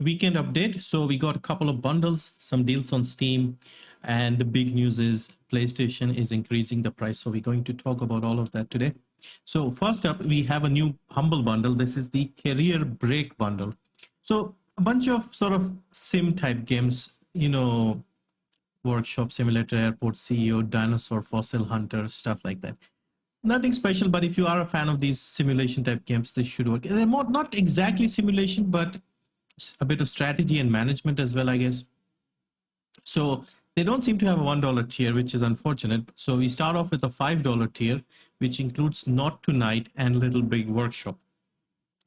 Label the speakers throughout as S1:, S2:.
S1: weekend update. So we got a couple of bundles, some deals on Steam, and the big news is PlayStation is increasing the price. So we're going to talk about all of that today. So first up, we have a new Humble bundle. This is the Career Break bundle. So a bunch of sort of sim type games, Workshop Simulator, Airport CEO, Dinosaur, Fossil Hunter, stuff like that. Nothing special, but if you are a fan of these simulation type games, this should work. They're more, not exactly simulation, but a bit of strategy and management as well, I guess. So they don't seem to have a $1 tier, which is unfortunate. So we start off with a $5 tier, which includes Not Tonight and Little Big Workshop.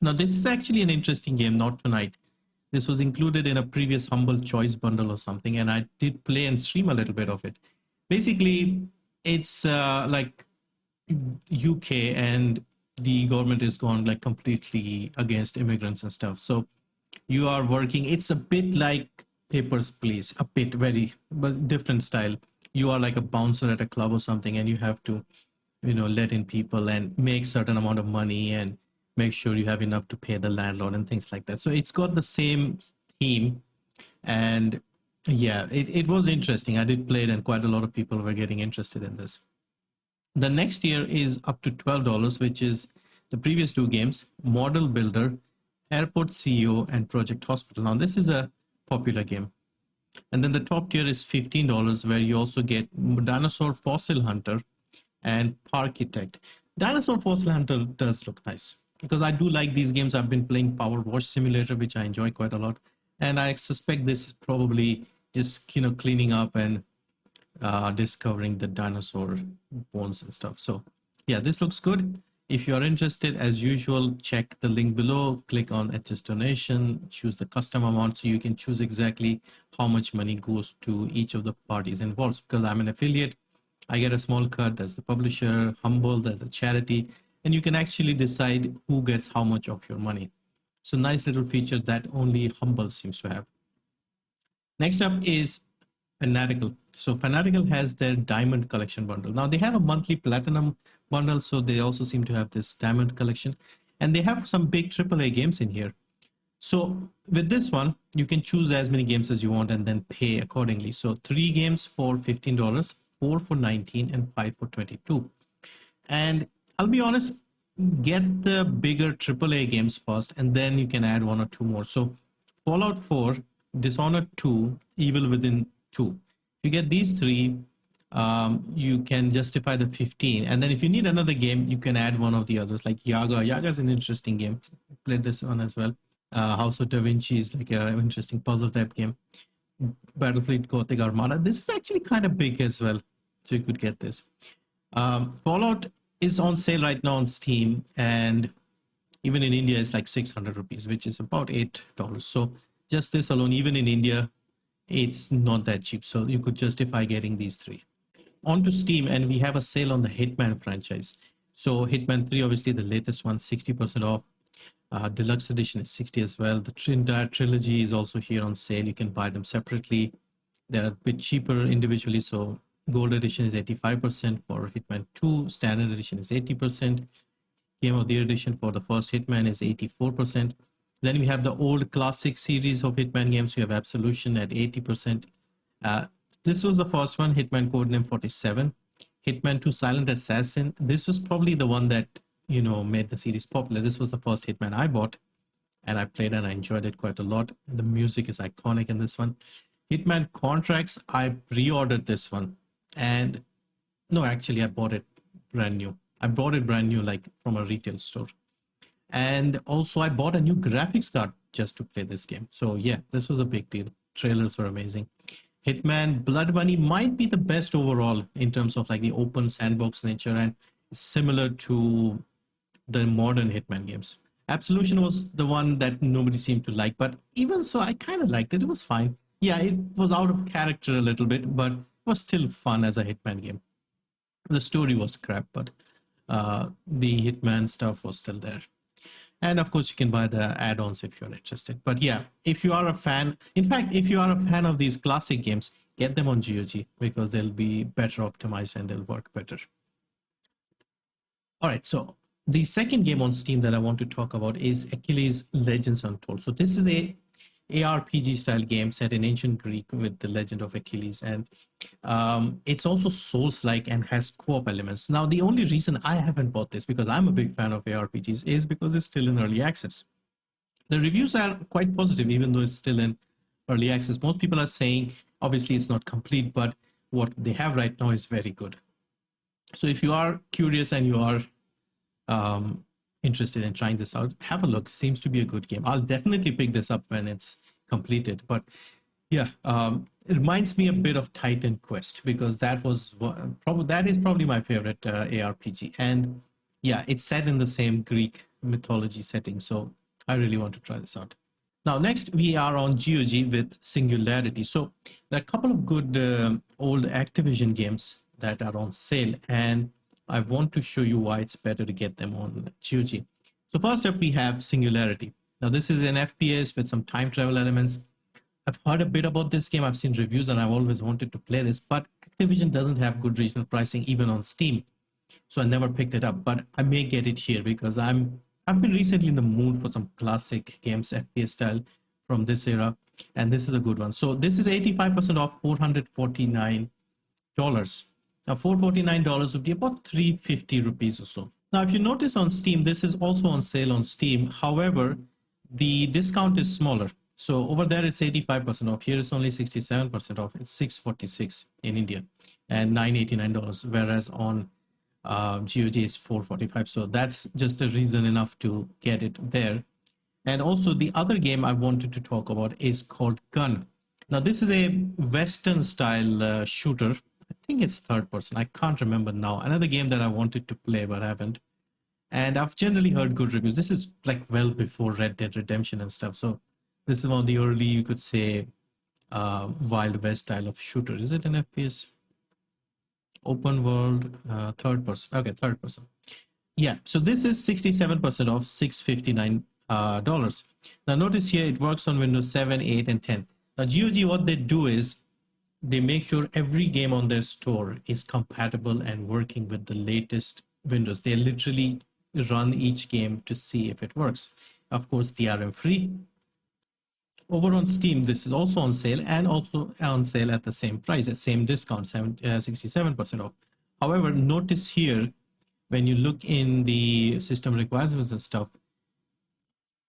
S1: Now, this is actually an interesting game, Not Tonight. This was included in a previous Humble Choice bundle or something, and I did play and stream a little bit of it. Basically, it's like UK and the government is gone like completely against immigrants and stuff. So you are working, it's a bit like Papers, Please, a bit very but different style. You are like a bouncer at a club or something, and you have to let in people and make certain amount of money and make sure you have enough to pay the landlord and things like that. So it's got the same theme, and yeah, it was interesting. I did play it and quite a lot of people were getting interested in this. The next tier is up to $12, which is the previous two games, Model Builder, Airport CEO, and Project Hospital. Now, this is a popular game. And then the top tier is $15, where you also get Dinosaur Fossil Hunter and Parkitect. Dinosaur Fossil Hunter does look nice because I do like these games. I've been playing Power Wash Simulator, which I enjoy quite a lot. And I suspect this is probably just, cleaning up and discovering the dinosaur bones and stuff. So yeah, this looks good. If you're interested, as usual, check the link below, click on adjust donation, choose the custom amount so you can choose exactly how much money goes to each of the parties involved. Because I'm an affiliate, I get a small cut. There's the publisher, Humble, there's a charity, and you can actually decide who gets how much of your money. So nice little feature that only Humble seems to have. Next up is Fanatical. So Fanatical has their Diamond Collection bundle. Now they have a monthly Platinum bundle, so they also seem to have this Diamond Collection, and they have some big AAA games in here. So with this one, you can choose as many games as you want and then pay accordingly. So 3 games for $15, 4 for $19, and 5 for $22. And I'll be honest, get the bigger AAA games first, and then you can add 1 or 2 more. So Fallout 4, Dishonored 2, Evil Within 2. If you get these 3, you can justify the 15. And then if you need another game, you can add one of the others, like Yaga. Yaga is an interesting game. Played this one as well. House of Da Vinci is like an interesting puzzle type game. Battlefleet Gothic Armada. This is actually kind of big as well, so you could get this. Fallout is on sale right now on Steam, and even in India, it's like 600 rupees, which is about $8. So just this alone, even in India, it's not that cheap. So you could justify getting these 3. Onto Steam, and we have a sale on the Hitman franchise. So Hitman 3, obviously the latest one, 60% off. Deluxe edition is 60 as well. The entire trilogy is also here on sale. You can buy them separately. They're a bit cheaper individually. So Gold edition is 85% for Hitman 2. Standard edition is 80%. Game of the Year edition for the first Hitman is 84%. Then we have the old classic series of Hitman games. We have Absolution at 80%. This was the first one, Hitman Codename 47. Hitman 2 Silent Assassin. This was probably the one that, made the series popular. This was the first Hitman I bought, and I played and I enjoyed it quite a lot. The music is iconic in this one. Hitman Contracts, I pre-ordered this one. And no, actually, I bought it brand new. I bought it brand new, like from a retail store. And also I bought a new graphics card just to play this game. So yeah, this was a big deal. Trailers were amazing. Hitman Blood Money might be the best overall in terms of like the open sandbox nature, and similar to the modern Hitman games. Absolution was the one that nobody seemed to like, but even so, I kind of liked it. It was fine. Yeah, it was out of character a little bit, but it was still fun as a Hitman game. The story was crap, but the Hitman stuff was still there. And of course, you can buy the add-ons if you're interested. But yeah, if you are a fan, in fact, if you are a fan of these classic games, get them on GOG because they'll be better optimized and they'll work better. All right, so the second game on Steam that I want to talk about is Achilles Legends Untold. So this is a ARPG style game set in ancient Greek with the legend of Achilles. And it's also Souls-like and has co-op elements. Now, the only reason I haven't bought this, because I'm a big fan of ARPGs, is because it's still in early access. The reviews are quite positive, even though it's still in early access. Most people are saying, obviously, it's not complete, but what they have right now is very good. So if you are curious and you are interested in trying this out, have a look. Seems to be a good game. I'll definitely pick this up when it's completed. But yeah, it reminds me a bit of Titan Quest, because that is probably my favorite ARPG. And yeah, it's set in the same Greek mythology setting. So I really want to try this out. Now, next we are on GOG with Singularity. So there are a couple of good old Activision games that are on sale, and I want to show you why it's better to get them on GOG. So first up, we have Singularity. Now, this is an FPS with some time travel elements. I've heard a bit about this game. I've seen reviews and I've always wanted to play this, but Activision doesn't have good regional pricing even on Steam. So I never picked it up, but I may get it here because I've been recently in the mood for some classic games, FPS style from this era, and this is a good one. So this is 85% off, $449. Now, $449 would be about 350 rupees or so. Now, if you notice on Steam, this is also on sale on Steam. However, the discount is smaller. So over there, it's 85% off. Here, it's only 67% off. It's $646 in India and $989, whereas on GOG is $445. So that's just a reason enough to get it there. And also, the other game I wanted to talk about is called Gun. Now, this is a Western style shooter. I think it's third person. I can't remember now. Another game that I wanted to play but haven't. And I've generally heard good reviews. This is like well before Red Dead Redemption and stuff. So this is one of the early, you could say, Wild West style of shooter. Is it an FPS? Open world, third person. Okay, third person. Yeah, so this is 67% off, $659. Now notice here it works on Windows 7, 8, and 10. Now GOG, what they do is they make sure every game on their store is compatible and working with the latest Windows. They literally run each game to see if it works. Of course, DRM free. Over on Steam, this is also on sale and also on sale at the same price, at same discount, 67% off. However, notice here, when you look in the system requirements and stuff,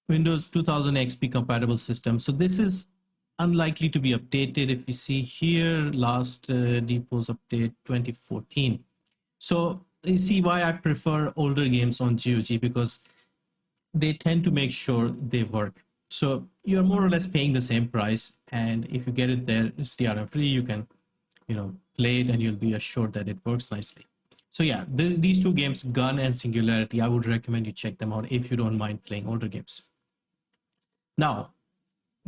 S1: Windows 2000 XP compatible system. So this is unlikely to be updated. If we see here, last depots update 2014. So you see why I prefer older games on GOG, because they tend to make sure they work. So you're more or less paying the same price, and if you get it there, it's DRM free. You can, play it, and you'll be assured that it works nicely. So yeah, these two games, Gun and Singularity, I would recommend you check them out if you don't mind playing older games. Now,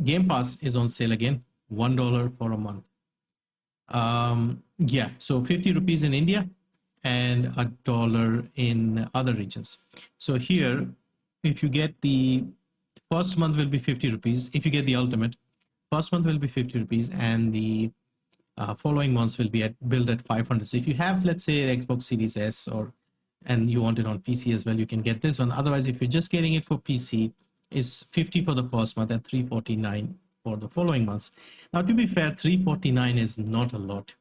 S1: Gamepass is on sale again, $1 for a month. Yeah, so 50 rupees in India and $1 in other regions. So here, if you get the first month will be 50 rupees. If you get the ultimate, first month will be 50 rupees, and the following months will be billed at 500. So if you have, let's say, Xbox Series S and you want it on PC as well, you can get this one. Otherwise, if you're just getting it for PC, it's 50 for the first month and 349 for the following months. Now, to be fair, 349 is not a lot.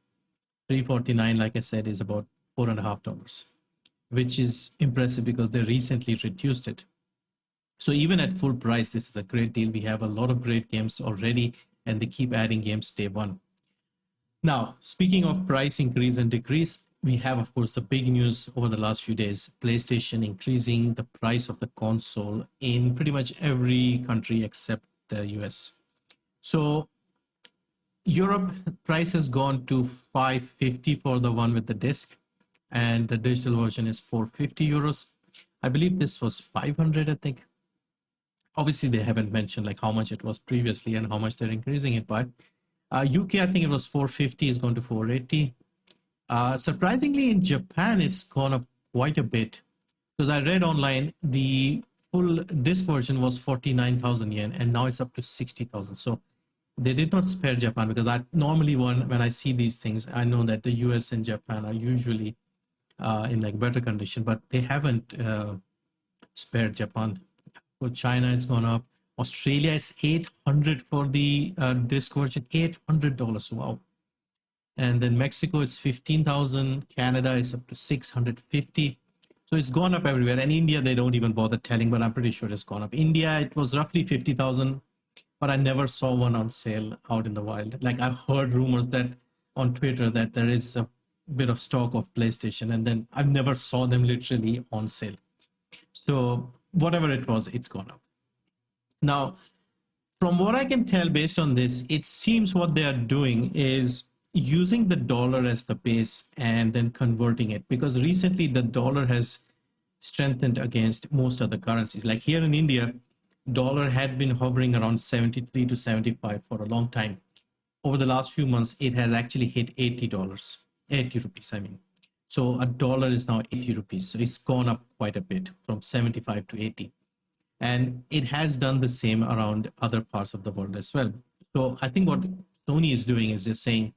S1: 349, like I said, is about $4.50, which is impressive because they recently reduced it. So even at full price, this is a great deal. We have a lot of great games already, and they keep adding games day one. Now, speaking of price increase and decrease, we have, of course, the big news over the last few days. PlayStation increasing the price of the console in pretty much every country except the US. So Europe price has gone to 550 for the one with the disc, and the digital version is 450 euros. I believe this was 500, I think. Obviously, they haven't mentioned like how much it was previously and how much they're increasing it by. UK, I think it was 450, is going to 480. Surprisingly, in Japan, it's gone up quite a bit, because I read online the full disc version was 49,000 yen, and now it's up to 60,000. So they did not spare Japan, because I normally when I see these things, I know that the US and Japan are usually in like better condition, but they haven't spared Japan. For China, it's gone up. Australia is 800 for the disc version, $800. Wow. And then Mexico is 15,000. Canada is up to 650. So it's gone up everywhere. And India, they don't even bother telling, but I'm pretty sure it's gone up. India, it was roughly 50,000, but I never saw one on sale out in the wild. Like I've heard rumors that on Twitter that there is a bit of stock of PlayStation, and then I've never saw them literally on sale. So whatever it was, it's gone up. Now, from what I can tell based on this, it seems what they are doing is using the dollar as the base and then converting it, because recently the dollar has strengthened against most other currencies. Like here in India, dollar had been hovering around 73 to 75 for a long time. Over the last few months, it has actually hit $80, 80 rupees, I mean. So a dollar is now 80 rupees. So it's gone up quite a bit from 75 to 80. And it has done the same around other parts of the world as well. So I think what Sony is doing is just saying,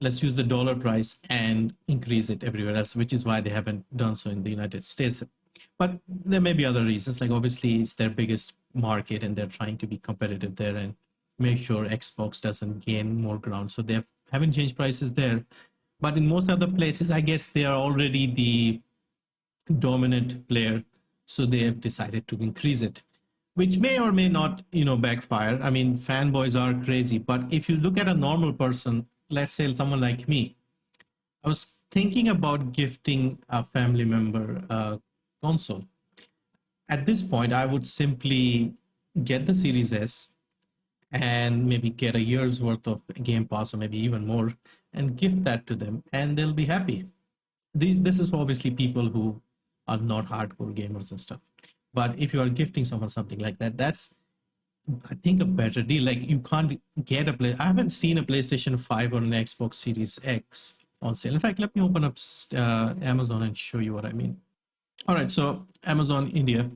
S1: let's use the dollar price and increase it everywhere else, which is why they haven't done so in the United States. But there may be other reasons, like obviously it's their biggest market and they're trying to be competitive there and make sure Xbox doesn't gain more ground. So they haven't changed prices there. But in most other places, I guess they are already the dominant player. So they have decided to increase it, which may or may not, backfire. I mean, fanboys are crazy. But if you look at a normal person, let's say someone like me, I was thinking about gifting a family member a console. At this point, I would simply get the Series S and maybe get a year's worth of Game Pass or maybe even more and gift that to them, and they'll be happy. This is for obviously people who are not hardcore gamers and stuff. But if you are gifting someone something like that, that's, I think, a better deal. Like you can't get a play. I haven't seen a PlayStation 5 or an Xbox Series X on sale. In fact, let me open up Amazon and show you what I mean. All right, so Amazon India.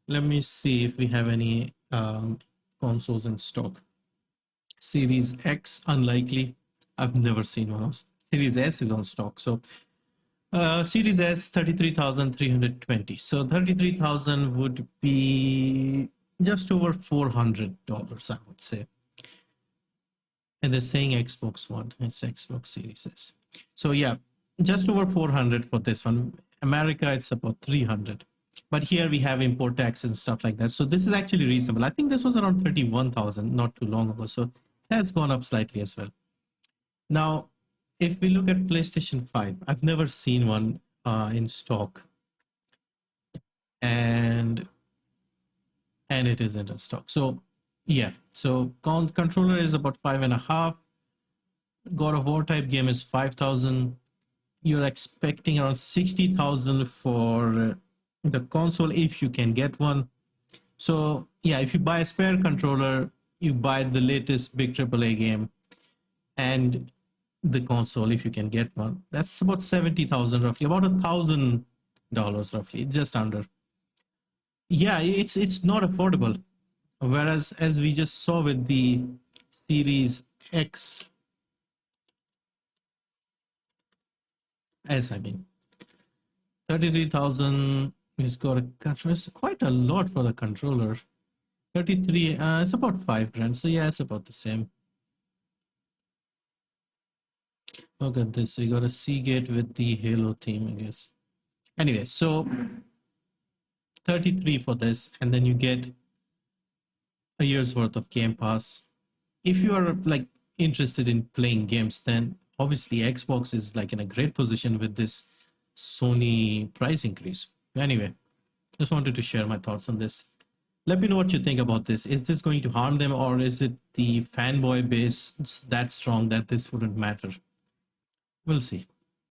S1: Let me see if we have any consoles in stock. Series X, unlikely. I've never seen one of. Series S is on stock. So Series S, 33,320. So 33,000 would be just over $400, I would say. And they're saying Xbox One. It's Xbox Series S. So yeah, just over 400 for this one. America, it's about 300. But here we have import taxes and stuff like that. So this is actually reasonable. I think this was around 31,000 not too long ago. So it has gone up slightly as well. Now, if we look at PlayStation 5, I've never seen one in stock. And it isn't in stock. So yeah, so controller is about 5.5. God of War type game is 5,000. You're expecting around 60,000 for the console if you can get one. So yeah, if you buy a spare controller, you buy the latest big AAA game and the console if you can get one. That's about 70,000 roughly, about $1,000 roughly, just under. Yeah, it's not affordable. Whereas as we just saw with the Series X S, I mean, 33,000. He's got a controller. It's quite a lot for the controller. 33. It's about $5,000. So yeah, it's about the same. Look at this. We got a Seagate with the Halo theme, I guess. Anyway, so 33 for this, and then you get a year's worth of Game Pass. If you are like interested in playing games, then obviously Xbox is like in a great position with this Sony price increase. Anyway, just wanted to share my thoughts on this. Let me know what you think about this. Is this going to harm them, or is it the fanboy base that strong that this wouldn't matter? We'll see.